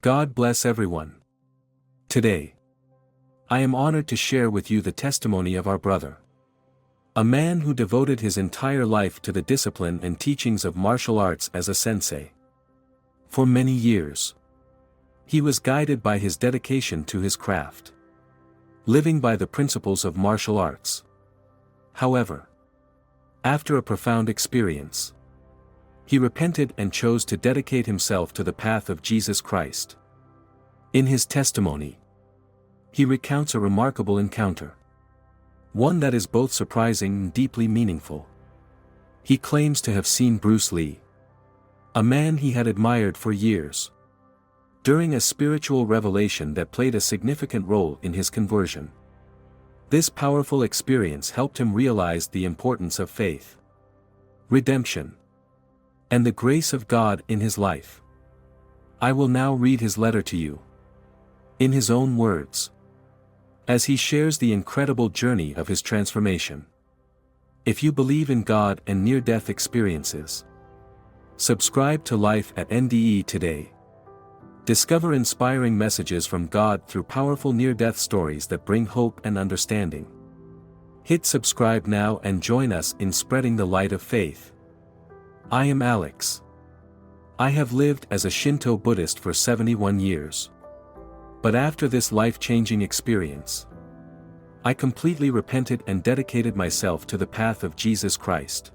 God bless everyone. Today, I am honored to share with you the testimony of our brother. A man who devoted his entire life to the discipline and teachings of martial arts as a sensei. For many years, he was guided by his dedication to his craft, living by the principles of martial arts. However, after a profound experience, he repented and chose to dedicate himself to the path of Jesus Christ. In his testimony, he recounts a remarkable encounter. One that is both surprising and deeply meaningful. He claims to have seen Bruce Lee, a man he had admired for years, during a spiritual revelation that played a significant role in his conversion. This powerful experience helped him realize the importance of faith, redemption, and the grace of God in his life. I will now read his letter to you, in his own words, as he shares the incredible journey of his transformation. If you believe in God and near-death experiences, subscribe to Life at NDE today. Discover inspiring messages from God through powerful near-death stories that bring hope and understanding. Hit subscribe now and join us in spreading the light of faith. I am Alex. I have lived as a Shinto Buddhist for 71 years. But after this life-changing experience, I completely repented and dedicated myself to the path of Jesus Christ.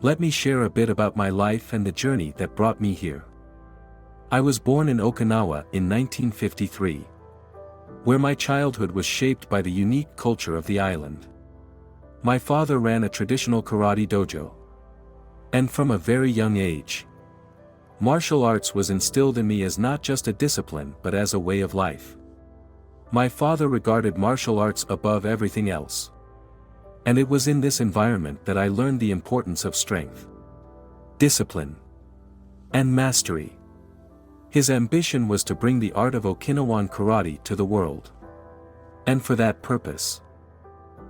Let me share a bit about my life and the journey that brought me here. I was born in Okinawa in 1953, where my childhood was shaped by the unique culture of the island. My father ran a traditional karate dojo, and from a very young age, martial arts was instilled in me as not just a discipline but as a way of life. My father regarded martial arts above everything else. And it was in this environment that I learned the importance of strength, discipline, and mastery. His ambition was to bring the art of Okinawan karate to the world. And for that purpose,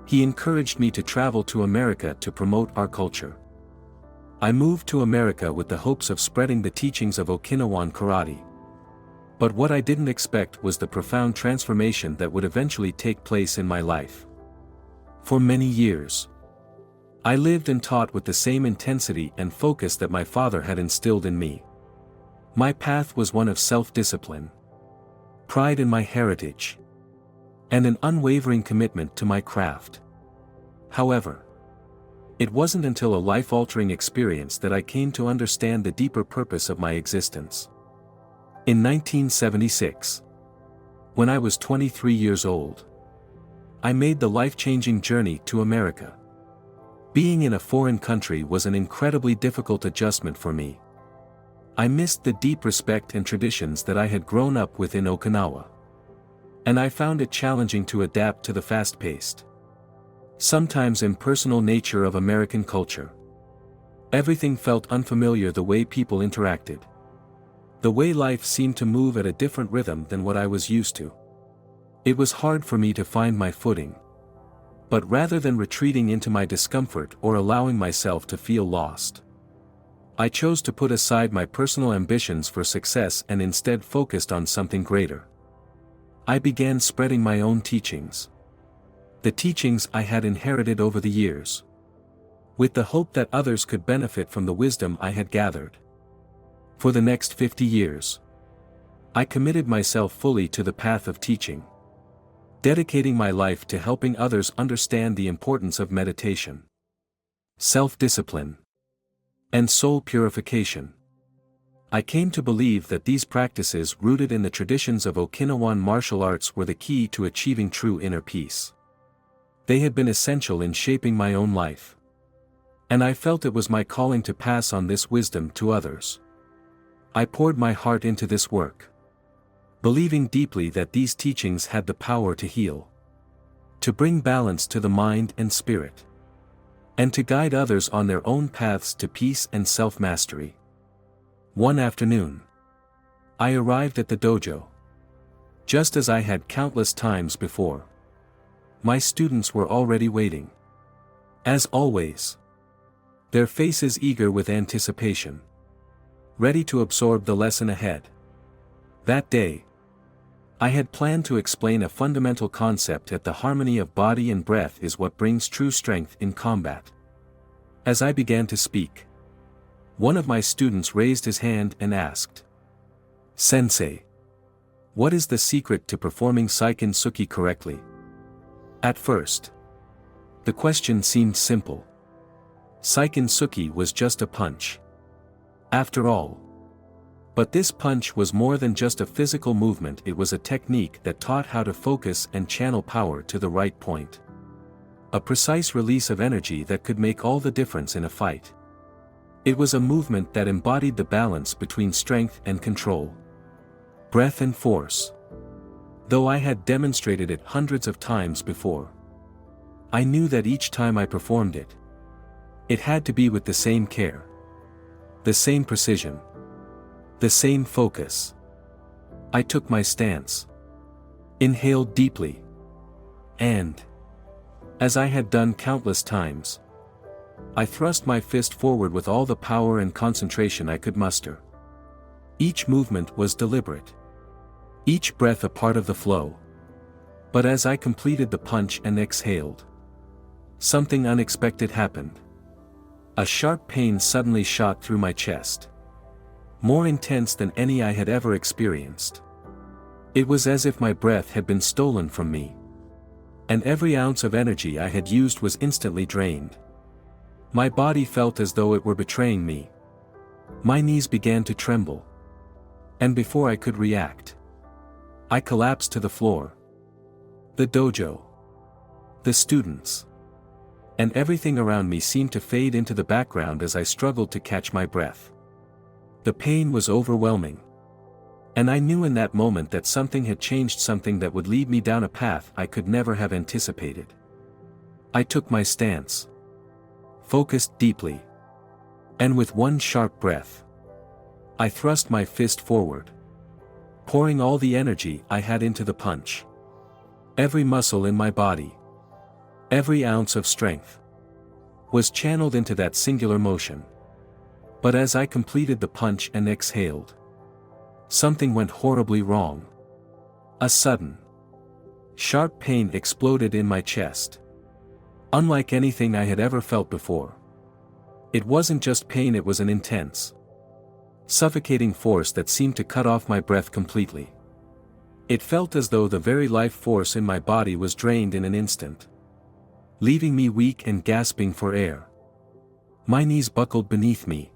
he encouraged me to travel to America to promote our culture. I moved to America with the hopes of spreading the teachings of Okinawan karate. But what I didn't expect was the profound transformation that would eventually take place in my life. For many years, I lived and taught with the same intensity and focus that my father had instilled in me. My path was one of self-discipline, pride in my heritage, and an unwavering commitment to my craft. However, it wasn't until a life-altering experience that I came to understand the deeper purpose of my existence. In 1976, when I was 23 years old, I made the life-changing journey to America. Being in a foreign country was an incredibly difficult adjustment for me. I missed the deep respect and traditions that I had grown up with in Okinawa. And I found it challenging to adapt to the fast-paced, sometimes impersonal nature of American culture. Everything felt unfamiliar: the way people interacted, the way life seemed to move at a different rhythm than what I was used to. It was hard for me to find my footing. But rather than retreating into my discomfort or allowing myself to feel lost, I chose to put aside my personal ambitions for success and instead focused on something greater. I began spreading my own teachings, the teachings I had inherited over the years, with the hope that others could benefit from the wisdom I had gathered. For the next 50 years, I committed myself fully to the path of teaching, dedicating my life to helping others understand the importance of meditation, self-discipline, and soul purification. I came to believe that these practices rooted in the traditions of Okinawan martial arts were the key to achieving true inner peace. They had been essential in shaping my own life, and I felt it was my calling to pass on this wisdom to others. I poured my heart into this work, believing deeply that these teachings had the power to heal, to bring balance to the mind and spirit, and to guide others on their own paths to peace and self-mastery. One afternoon, I arrived at the dojo. Just as I had countless times before, my students were already waiting. As always, their faces eager with anticipation, ready to absorb the lesson ahead. That day, I had planned to explain a fundamental concept that the harmony of body and breath is what brings true strength in combat. As I began to speak, one of my students raised his hand and asked, "Sensei, what is the secret to performing Seiken Suki correctly?" At first, the question seemed simple. Seiken Suki was just a punch, after all. But this punch was more than just a physical movement. It was a technique that taught how to focus and channel power to the right point. A precise release of energy that could make all the difference in a fight. It was a movement that embodied the balance between strength and control, breath and force. Though I had demonstrated it hundreds of times before, I knew that each time I performed it, it had to be with the same care, the same precision, the same focus. I took my stance, inhaled deeply, and, as I had done countless times, I thrust my fist forward with all the power and concentration I could muster. Each movement was deliberate, each breath a part of the flow. But as I completed the punch and exhaled, something unexpected happened. A sharp pain suddenly shot through my chest, more intense than any I had ever experienced. It was as if my breath had been stolen from me, and every ounce of energy I had used was instantly drained. My body felt as though it were betraying me. My knees began to tremble, and before I could react, I collapsed to the floor. The dojo, the students, and everything around me seemed to fade into the background as I struggled to catch my breath. The pain was overwhelming, and I knew in that moment that something had changed, something that would lead me down a path I could never have anticipated. I took my stance, focused deeply, and with one sharp breath, I thrust my fist forward, pouring all the energy I had into the punch. Every muscle in my body, every ounce of strength, was channeled into that singular motion. But as I completed the punch and exhaled, something went horribly wrong. A sudden, sharp pain exploded in my chest, unlike anything I had ever felt before. It wasn't just pain, it was an intense, suffocating force that seemed to cut off my breath completely. It felt as though the very life force in my body was drained in an instant, leaving me weak and gasping for air. My knees buckled beneath me,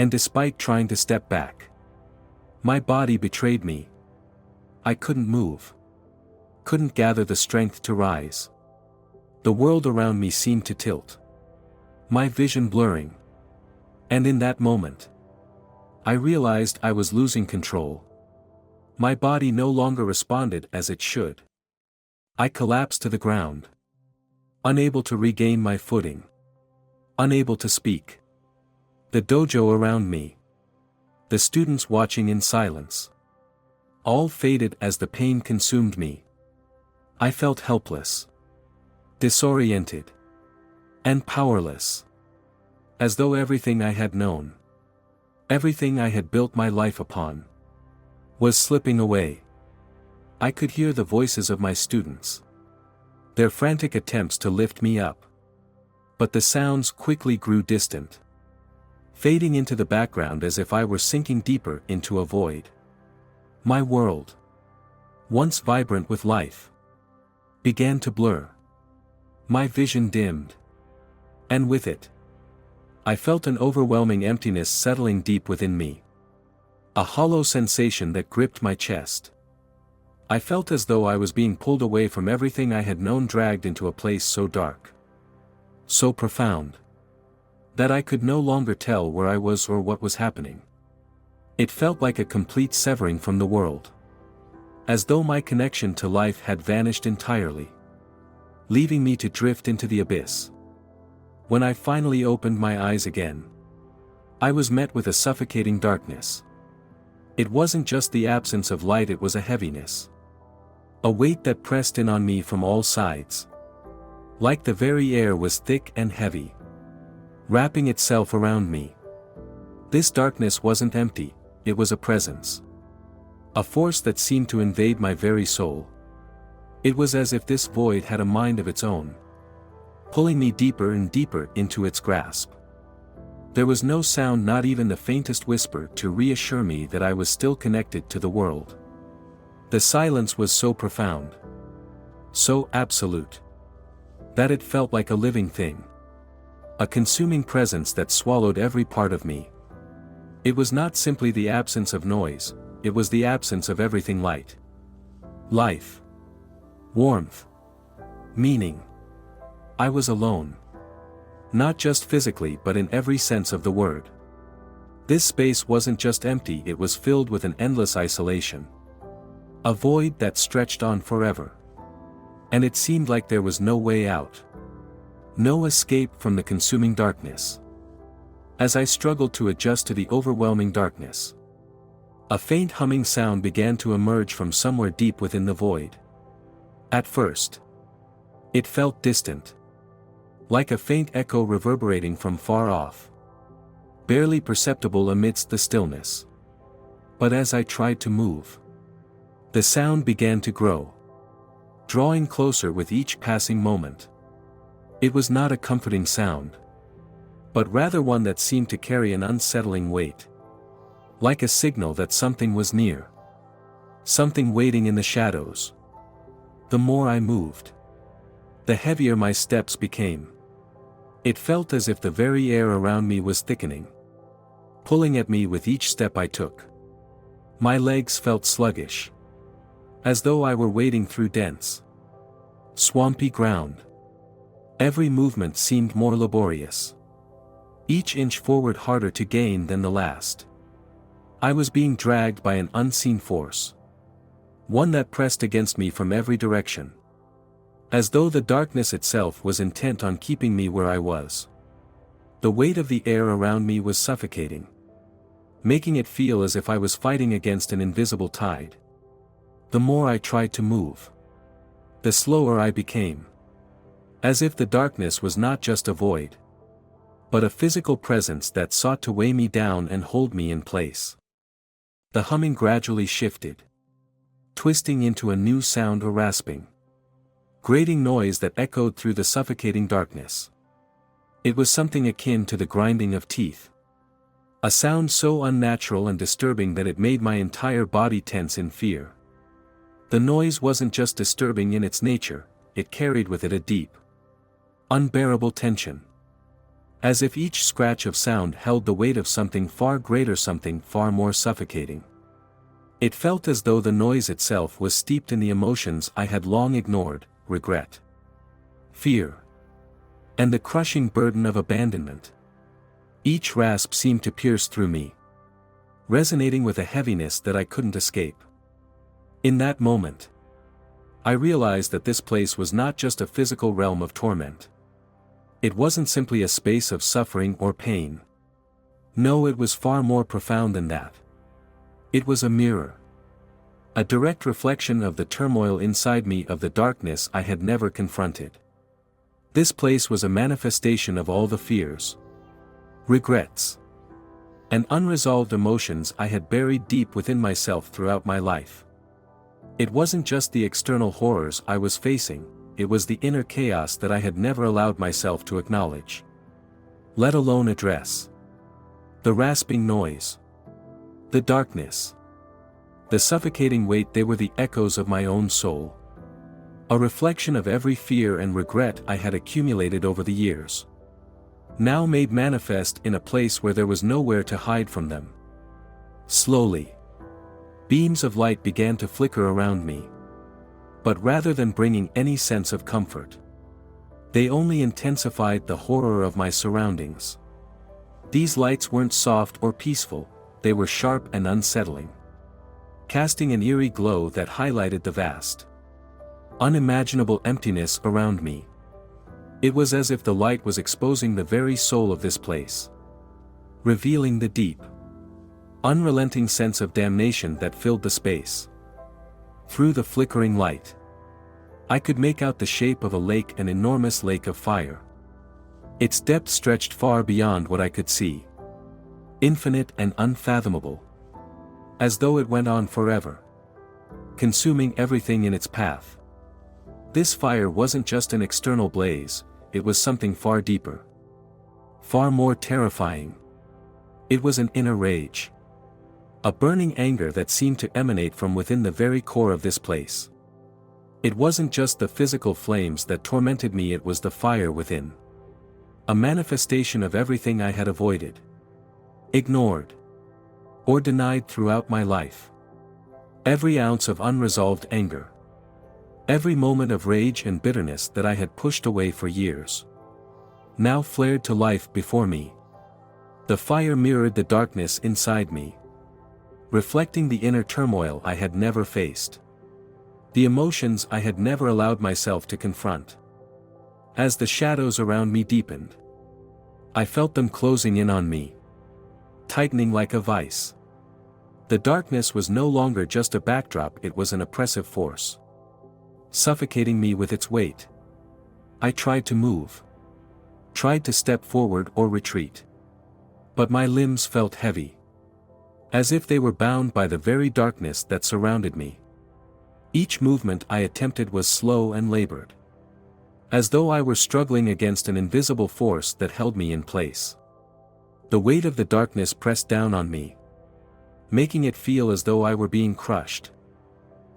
and despite trying to step back, my body betrayed me. I couldn't move, couldn't gather the strength to rise. The world around me seemed to tilt, my vision blurring. And in that moment, I realized I was losing control. My body no longer responded as it should. I collapsed to the ground, unable to regain my footing, unable to speak. The dojo around me, the students watching in silence, all faded as the pain consumed me. I felt helpless, disoriented, and powerless, as though everything I had known, everything I had built my life upon, was slipping away. I could hear the voices of my students, their frantic attempts to lift me up. But the sounds quickly grew distant, fading into the background as if I were sinking deeper into a void. My world, once vibrant with life, began to blur. My vision dimmed, and with it, I felt an overwhelming emptiness settling deep within me. A hollow sensation that gripped my chest. I felt as though I was being pulled away from everything I had known, dragged into a place so dark, so profound, that I could no longer tell where I was or what was happening. It felt like a complete severing from the world, as though my connection to life had vanished entirely, leaving me to drift into the abyss. When I finally opened my eyes again, I was met with a suffocating darkness. It wasn't just the absence of light, it was a heaviness, a weight that pressed in on me from all sides, like the very air was thick and heavy, wrapping itself around me. This darkness wasn't empty, it was a presence. A force that seemed to invade my very soul. It was as if this void had a mind of its own, pulling me deeper and deeper into its grasp. There was no sound, not even the faintest whisper, to reassure me that I was still connected to the world. The silence was so profound, so absolute, that it felt like a living thing. A consuming presence that swallowed every part of me. It was not simply the absence of noise, it was the absence of everything: light, life, warmth, meaning. I was alone. Not just physically, but in every sense of the word. This space wasn't just empty, it was filled with an endless isolation. A void that stretched on forever. And it seemed like there was no way out. No escape from the consuming darkness. As I struggled to adjust to the overwhelming darkness, a faint humming sound began to emerge from somewhere deep within the void. At first, it felt distant, like a faint echo reverberating from far off, barely perceptible amidst the stillness. But as I tried to move, the sound began to grow, drawing closer with each passing moment. It was not a comforting sound, but rather one that seemed to carry an unsettling weight, like a signal that something was near, something waiting in the shadows. The more I moved, the heavier my steps became. It felt as if the very air around me was thickening, pulling at me with each step I took. My legs felt sluggish, as though I were wading through dense, swampy ground. Every movement seemed more laborious, each inch forward harder to gain than the last. I was being dragged by an unseen force, one that pressed against me from every direction, as though the darkness itself was intent on keeping me where I was. The weight of the air around me was suffocating, making it feel as if I was fighting against an invisible tide. The more I tried to move, the slower I became, as if the darkness was not just a void, but a physical presence that sought to weigh me down and hold me in place. The humming gradually shifted, twisting into a new sound, a rasping, grating noise that echoed through the suffocating darkness. It was something akin to the grinding of teeth. A sound so unnatural and disturbing that it made my entire body tense in fear. The noise wasn't just disturbing in its nature, it carried with it a deep, unbearable tension. As if each scratch of sound held the weight of something far greater, something far more suffocating. It felt as though the noise itself was steeped in the emotions I had long ignored: regret, fear, and the crushing burden of abandonment. Each rasp seemed to pierce through me, resonating with a heaviness that I couldn't escape. In that moment, I realized that this place was not just a physical realm of torment. It wasn't simply a space of suffering or pain. No, it was far more profound than that. It was a mirror. A direct reflection of the turmoil inside me, of the darkness I had never confronted. This place was a manifestation of all the fears, regrets, and unresolved emotions I had buried deep within myself throughout my life. It wasn't just the external horrors I was facing, it was the inner chaos that I had never allowed myself to acknowledge, let alone address. The rasping noise, the darkness, the suffocating weight, they were the echoes of my own soul. A reflection of every fear and regret I had accumulated over the years, now made manifest in a place where there was nowhere to hide from them. Slowly, beams of light began to flicker around me. But rather than bringing any sense of comfort, they only intensified the horror of my surroundings. These lights weren't soft or peaceful, they were sharp and unsettling, casting an eerie glow that highlighted the vast, unimaginable emptiness around me. It was as if the light was exposing the very soul of this place, revealing the deep, unrelenting sense of damnation that filled the space. Through the flickering light, I could make out the shape of a lake, an enormous lake of fire. Its depth stretched far beyond what I could see, infinite and unfathomable. as though it went on forever, consuming everything in its path. This fire wasn't just an external blaze, it was something far deeper, far more terrifying. It was an inner rage. A burning anger that seemed to emanate from within the very core of this place. It wasn't just the physical flames that tormented me, it was the fire within. A manifestation of everything I had avoided, ignored, or denied throughout my life. Every ounce of unresolved anger. Every moment of rage and bitterness that I had pushed away for years, now flared to life before me. The fire mirrored the darkness inside me, reflecting the inner turmoil I had never faced. The emotions I had never allowed myself to confront. As the shadows around me deepened, I felt them closing in on me, tightening like a vice. The darkness was no longer just a backdrop, it was an oppressive force, suffocating me with its weight. I tried to move, tried to step forward or retreat, but my limbs felt heavy, as if they were bound by the very darkness that surrounded me. Each movement I attempted was slow and labored, as though I were struggling against an invisible force that held me in place. The weight of the darkness pressed down on me, making it feel as though I were being crushed,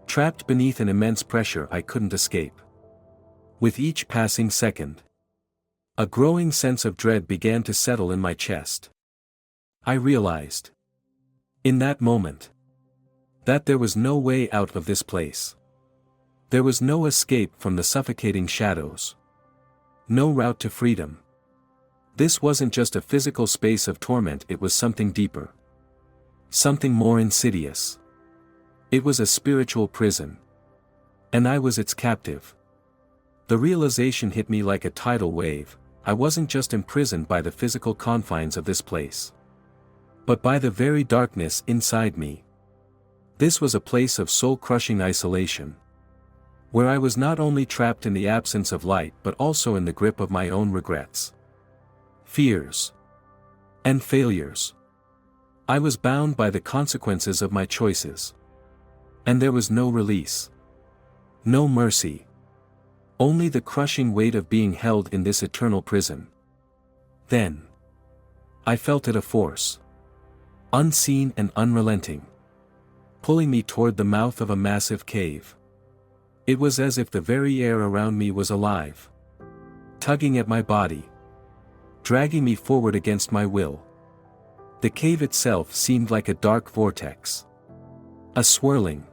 trapped beneath an immense pressure I couldn't escape. With each passing second, a growing sense of dread began to settle in my chest. I realized, in that moment, that there was no way out of this place. There was no escape from the suffocating shadows. No route to freedom. This wasn't just a physical space of torment, it was something deeper. Something more insidious. It was a spiritual prison. And I was its captive. The realization hit me like a tidal wave. I wasn't just imprisoned by the physical confines of this place, but by the very darkness inside me. This was a place of soul-crushing isolation, where I was not only trapped in the absence of light but also in the grip of my own regrets, fears, and failures. I was bound by the consequences of my choices. And there was no release. No mercy. Only the crushing weight of being held in this eternal prison. Then, I felt it, a force, unseen and unrelenting, pulling me toward the mouth of a massive cave. It was as if the very air around me was alive, tugging at my body, dragging me forward against my will. The cave itself seemed like a dark vortex, a swirling,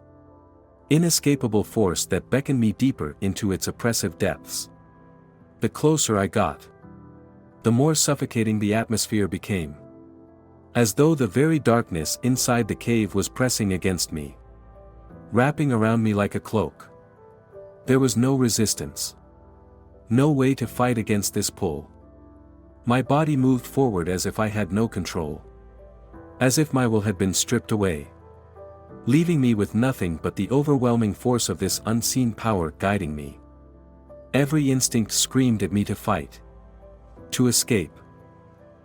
inescapable force that beckoned me deeper into its oppressive depths. The closer I got, the more suffocating the atmosphere became, as though the very darkness inside the cave was pressing against me, wrapping around me like a cloak. There was no resistance, no way to fight against this pull. My body moved forward as if I had no control, as if my will had been stripped away, leaving me with nothing but the overwhelming force of this unseen power guiding me. Every instinct screamed at me to fight, to escape.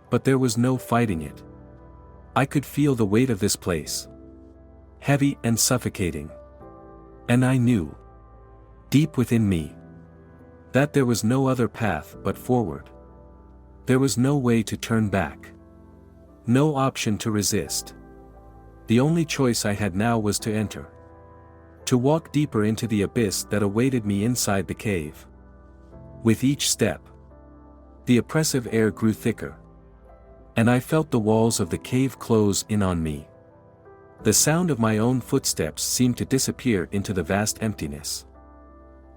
But there was no fighting it. I could feel the weight of this place, heavy and suffocating. And I knew, deep within me, that there was no other path but forward. There was no way to turn back, no option to resist. The only choice I had now was to enter, to walk deeper into the abyss that awaited me inside the cave. With each step, the oppressive air grew thicker, and I felt the walls of the cave close in on me. The sound of my own footsteps seemed to disappear into the vast emptiness.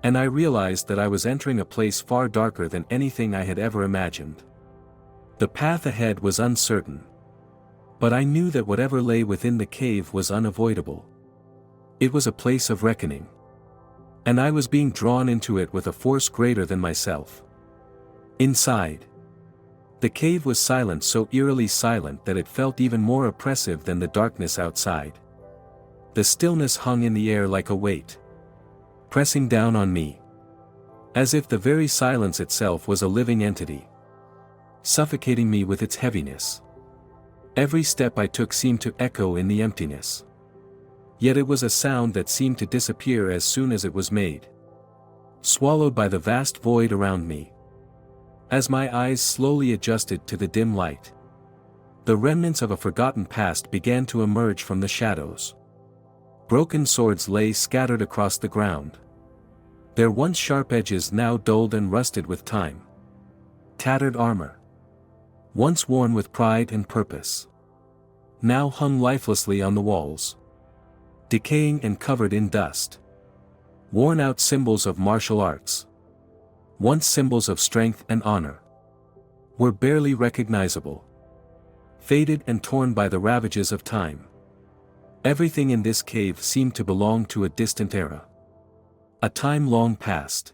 And I realized that I was entering a place far darker than anything I had ever imagined. The path ahead was uncertain, but I knew that whatever lay within the cave was unavoidable. It was a place of reckoning, and I was being drawn into it with a force greater than myself. Inside, the cave was silent, so eerily silent that it felt even more oppressive than the darkness outside. The stillness hung in the air like a weight, pressing down on me, as if the very silence itself was a living entity, suffocating me with its heaviness. Every step I took seemed to echo in the emptiness, Yet it was a sound that seemed to disappear as soon as it was made. Swallowed by the vast void around me. As my eyes slowly adjusted to the dim light, the remnants of a forgotten past began to emerge from the shadows. Broken swords lay scattered across the ground. Their once sharp edges now dulled and rusted with time. Tattered armor, once worn with pride and purpose, now hung lifelessly on the walls. Decaying and covered in dust. Worn-out symbols of martial arts, once symbols of strength and honor, were barely recognizable. Faded and torn by the ravages of time. Everything in this cave seemed to belong to a distant era. A time long past.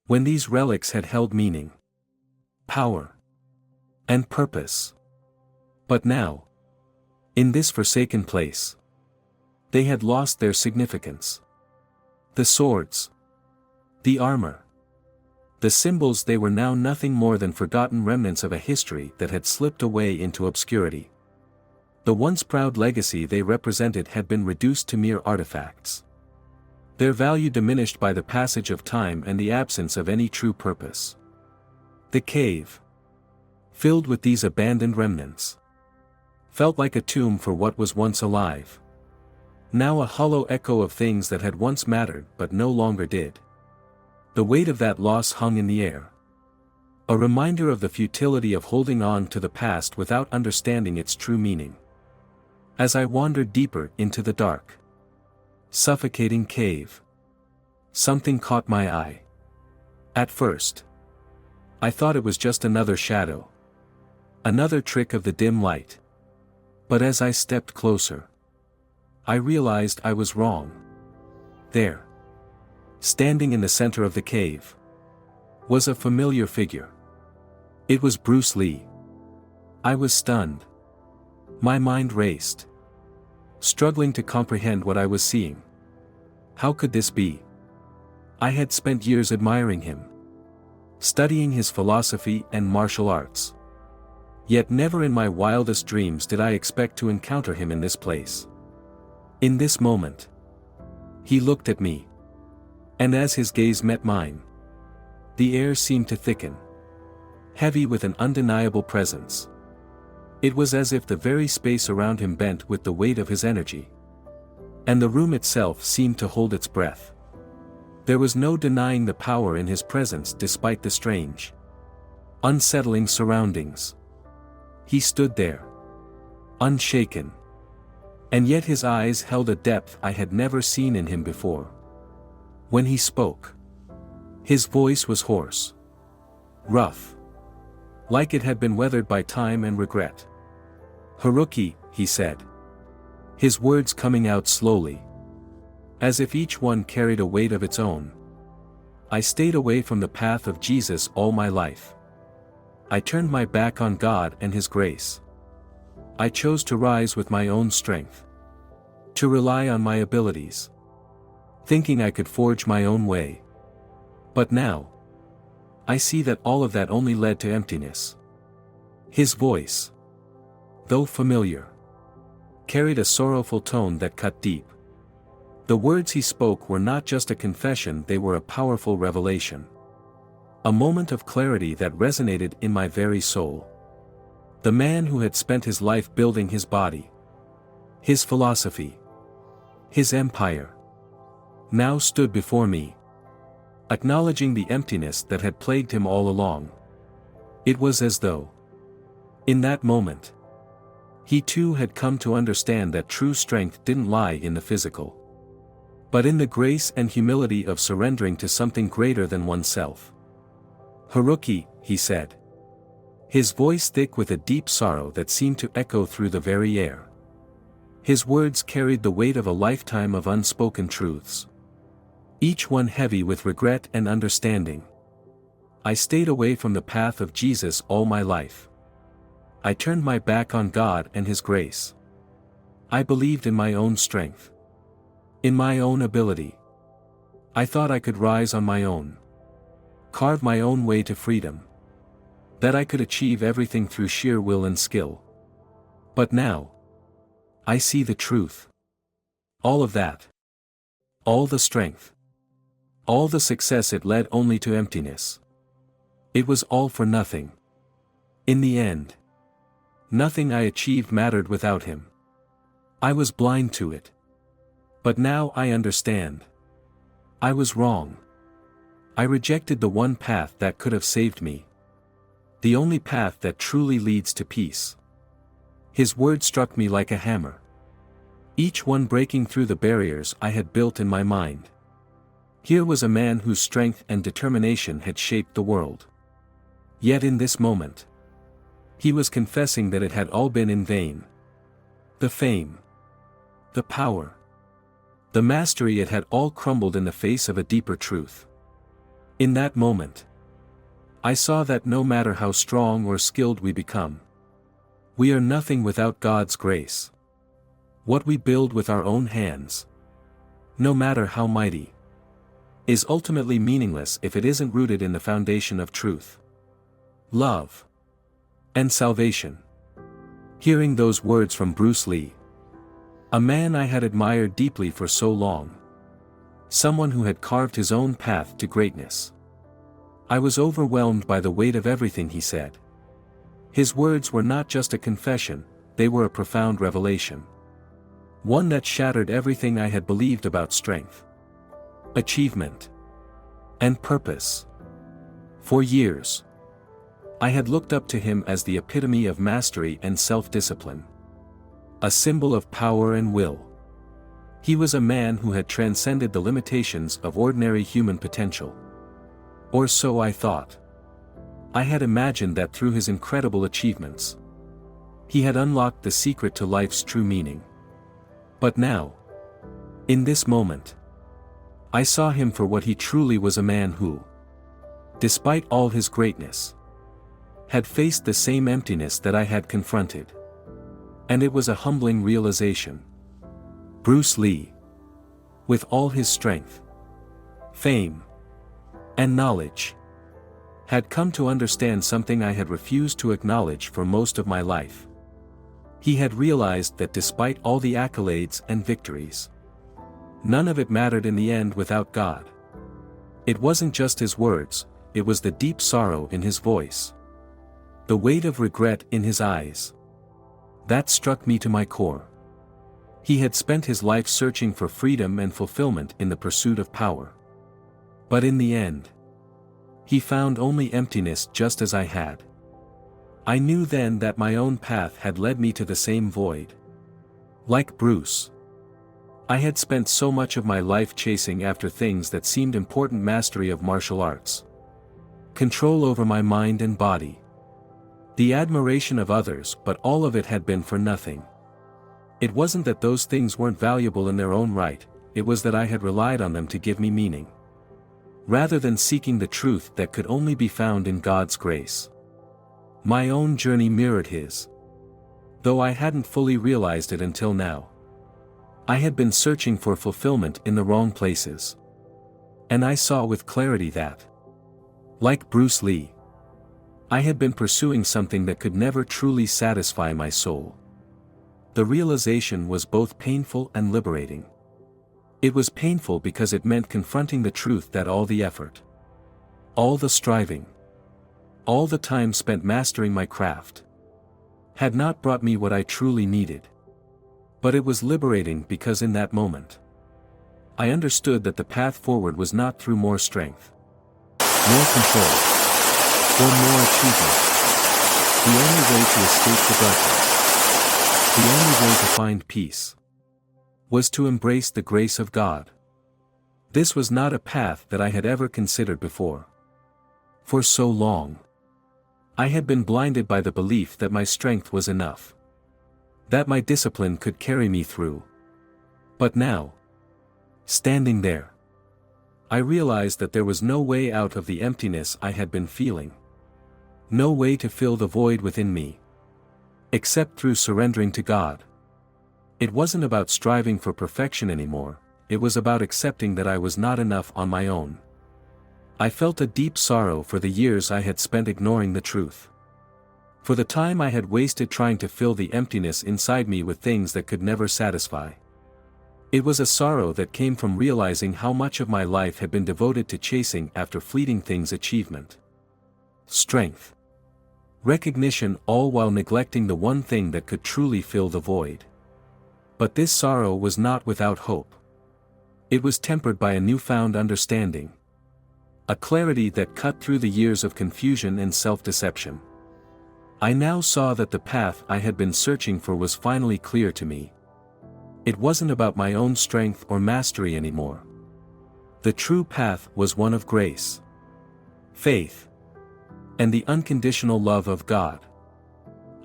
When these relics had held meaning, power, and purpose. But now, in this forsaken place, they had lost their significance. The swords, the armor, the symbols, they were now nothing more than forgotten remnants of a history that had slipped away into obscurity. The once proud legacy they represented had been reduced to mere artifacts. Their value diminished by the passage of time and the absence of any true purpose. The cave, filled with these abandoned remnants, felt like a tomb for what was once alive. Now a hollow echo of things that had once mattered but no longer did. The weight of that loss hung in the air. A reminder of the futility of holding on to the past without understanding its true meaning. As I wandered deeper into the dark, suffocating cave, something caught my eye. At first, I thought it was just another shadow. Another trick of the dim light. But as I stepped closer, I realized I was wrong. There, standing in the center of the cave, was a familiar figure. It was Bruce Lee. I was stunned. My mind raced, struggling to comprehend what I was seeing. How could this be? I had spent years admiring him, studying his philosophy and martial arts. Yet never in my wildest dreams did I expect to encounter him in this place. In this moment, he looked at me. And as his gaze met mine, the air seemed to thicken, heavy with an undeniable presence. It was as if the very space around him bent with the weight of his energy. And the room itself seemed to hold its breath. There was no denying the power in his presence despite the strange, unsettling surroundings. He stood there, unshaken. And yet his eyes held a depth I had never seen in him before. When he spoke, his voice was hoarse, rough, like it had been weathered by time and regret. "Haruki," he said, his words coming out slowly, as if each one carried a weight of its own. "I stayed away from the path of Jesus all my life. I turned my back on God and His grace. I chose to rise with my own strength, to rely on my abilities, thinking I could forge my own way. But now, I see that all of that only led to emptiness." His voice, though familiar, carried a sorrowful tone that cut deep. The words he spoke were not just a confession, they were a powerful revelation. A moment of clarity that resonated in my very soul. The man who had spent his life building his body, his philosophy, his empire, now stood before me, acknowledging the emptiness that had plagued him all along. It was as though, in that moment, he too had come to understand that true strength didn't lie in the physical, but in the grace and humility of surrendering to something greater than oneself. "Haruki," he said, his voice thick with a deep sorrow that seemed to echo through the very air. His words carried the weight of a lifetime of unspoken truths, each one heavy with regret and understanding. "I stayed away from the path of Jesus all my life. I turned my back on God and His grace. I believed in my own strength, in my own ability. I thought I could rise on my own, carve my own way to freedom, that I could achieve everything through sheer will and skill. But now, I see the truth. All of that. All the strength. All the success, it led only to emptiness. It was all for nothing. In the end, nothing I achieved mattered without him. I was blind to it. But now I understand. I was wrong. I rejected the one path that could have saved me. The only path that truly leads to peace. His words struck me like a hammer. Each one breaking through the barriers I had built in my mind. Here was a man whose strength and determination had shaped the world. Yet in this moment, he was confessing that it had all been in vain. The fame, the power, the mastery, it had all crumbled in the face of a deeper truth. In that moment, I saw that no matter how strong or skilled we become, we are nothing without God's grace. What we build with our own hands, no matter how mighty, is ultimately meaningless if it isn't rooted in the foundation of truth, love, and salvation. Hearing those words from Bruce Lee, a man I had admired deeply for so long, someone who had carved his own path to greatness, I was overwhelmed by the weight of everything he said. His words were not just a confession, they were a profound revelation. One that shattered everything I had believed about strength, achievement, and purpose. For years, I had looked up to him as the epitome of mastery and self-discipline. A symbol of power and will. He was a man who had transcended the limitations of ordinary human potential. Or so I thought. I had imagined that through his incredible achievements, he had unlocked the secret to life's true meaning. But now, in this moment, I saw him for what he truly was, a man who, despite all his greatness, had faced the same emptiness that I had confronted. And it was a humbling realization. Bruce Lee, with all his strength, fame, and knowledge, had come to understand something I had refused to acknowledge for most of my life. He had realized that despite all the accolades and victories, none of it mattered in the end without God. It wasn't just his words, it was the deep sorrow in his voice, the weight of regret in his eyes. That struck me to my core. He had spent his life searching for freedom and fulfillment in the pursuit of power. But in the end, he found only emptiness, just as I had. I knew then that my own path had led me to the same void. Like Bruce, I had spent so much of my life chasing after things that seemed important: mastery of martial arts, control over my mind and body, the admiration of others, but all of it had been for nothing. It wasn't that those things weren't valuable in their own right, it was that I had relied on them to give me meaning, rather than seeking the truth that could only be found in God's grace. My own journey mirrored his, though I hadn't fully realized it until now. I had been searching for fulfillment in the wrong places. And I saw with clarity that, like Bruce Lee, I had been pursuing something that could never truly satisfy my soul. The realization was both painful and liberating. It was painful because it meant confronting the truth that all the effort, all the striving, all the time spent mastering my craft, had not brought me what I truly needed. But it was liberating because in that moment, I understood that the path forward was not through more strength, more control, or more achievement. The only way to escape the darkness, the only way to find peace, was to embrace the grace of God. This was not a path that I had ever considered before. For so long, I had been blinded by the belief that my strength was enough, that my discipline could carry me through. But now, standing there, I realized that there was no way out of the emptiness I had been feeling. No way to fill the void within me, except through surrendering to God. It wasn't about striving for perfection anymore, it was about accepting that I was not enough on my own. I felt a deep sorrow for the years I had spent ignoring the truth, for the time I had wasted trying to fill the emptiness inside me with things that could never satisfy. It was a sorrow that came from realizing how much of my life had been devoted to chasing after fleeting things: achievement, strength, recognition, all while neglecting the one thing that could truly fill the void. But this sorrow was not without hope. It was tempered by a newfound understanding, a clarity that cut through the years of confusion and self-deception. I now saw that the path I had been searching for was finally clear to me. It wasn't about my own strength or mastery anymore. The true path was one of grace, faith, and the unconditional love of God.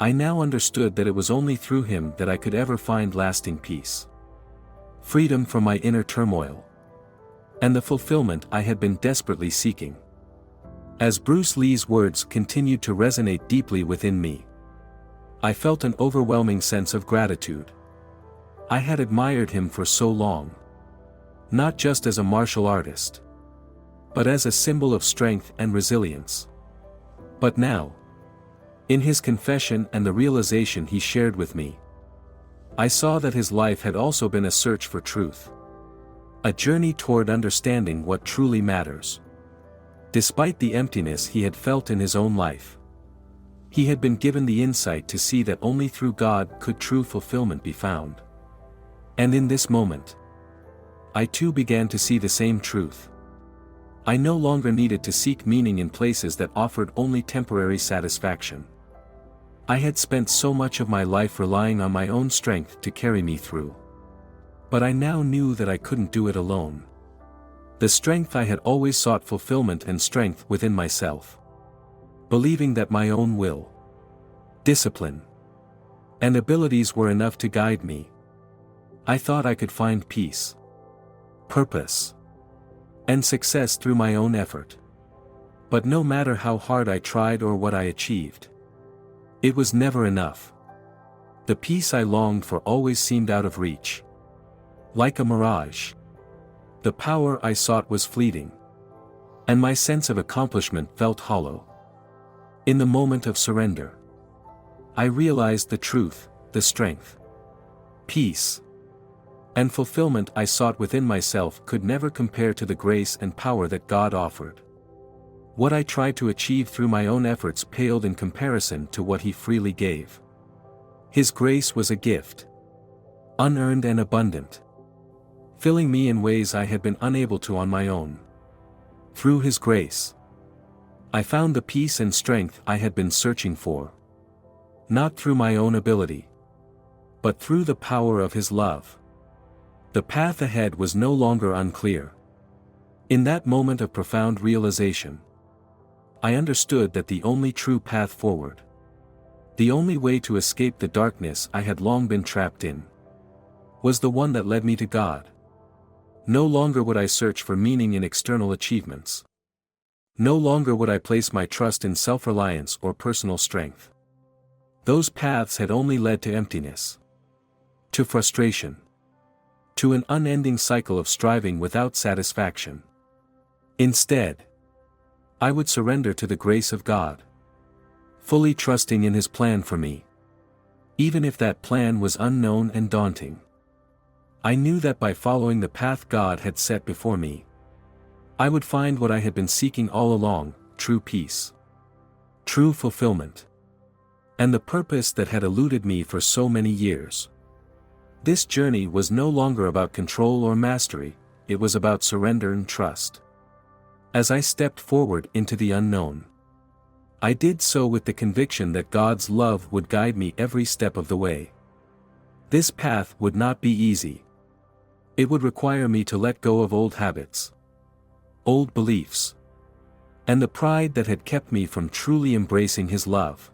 I now understood that it was only through Him that I could ever find lasting peace, freedom from my inner turmoil, and the fulfillment I had been desperately seeking. As Bruce Lee's words continued to resonate deeply within me, I felt an overwhelming sense of gratitude. I had admired him for so long, not just as a martial artist, but as a symbol of strength and resilience. But now, in his confession and the realization he shared with me, I saw that his life had also been a search for truth, a journey toward understanding what truly matters. Despite the emptiness he had felt in his own life, he had been given the insight to see that only through God could true fulfillment be found. And in this moment, I too began to see the same truth. I no longer needed to seek meaning in places that offered only temporary satisfaction. I had spent so much of my life relying on my own strength to carry me through. But I now knew that I couldn't do it alone. The strength I had always sought fulfillment and strength within myself, believing that my own will, discipline, and abilities were enough to guide me. I thought I could find peace, purpose, and success through my own effort. But no matter how hard I tried or what I achieved, it was never enough. The peace I longed for always seemed out of reach, like a mirage. The power I sought was fleeting, and my sense of accomplishment felt hollow. In the moment of surrender, I realized the truth: the strength, peace, and fulfillment I sought within myself could never compare to the grace and power that God offered. What I tried to achieve through my own efforts paled in comparison to what He freely gave. His grace was a gift, unearned and abundant, filling me in ways I had been unable to on my own. Through His grace, I found the peace and strength I had been searching for, not through my own ability, but through the power of His love. The path ahead was no longer unclear. In that moment of profound realization, I understood that the only true path forward, the only way to escape the darkness I had long been trapped in, was the one that led me to God. No longer would I search for meaning in external achievements. No longer would I place my trust in self-reliance or personal strength. Those paths had only led to emptiness, to frustration, to an unending cycle of striving without satisfaction. Instead, I would surrender to the grace of God, fully trusting in His plan for me, even if that plan was unknown and daunting. I knew that by following the path God had set before me, I would find what I had been seeking all along: true peace, true fulfillment, and the purpose that had eluded me for so many years. This journey was no longer about control or mastery, it was about surrender and trust. As I stepped forward into the unknown, I did so with the conviction that God's love would guide me every step of the way. This path would not be easy. It would require me to let go of old habits, old beliefs, and the pride that had kept me from truly embracing His love.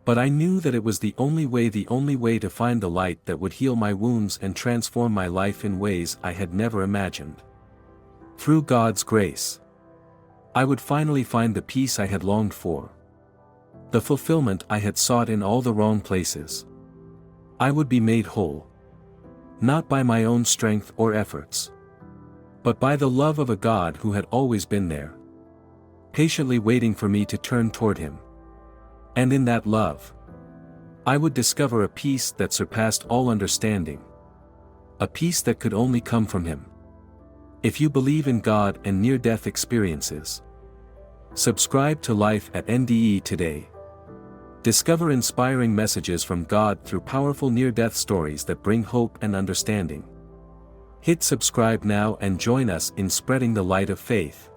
But I knew that it was the only way to find the light that would heal my wounds and transform my life in ways I had never imagined. Through God's grace, I would finally find the peace I had longed for, the fulfillment I had sought in all the wrong places. I would be made whole, not by my own strength or efforts, but by the love of a God who had always been there, patiently waiting for me to turn toward Him. And in that love, I would discover a peace that surpassed all understanding, a peace that could only come from Him. If you believe in God and near-death experiences, subscribe to Life at NDE today. Discover inspiring messages from God through powerful near-death stories that bring hope and understanding. Hit subscribe now and join us in spreading the light of faith.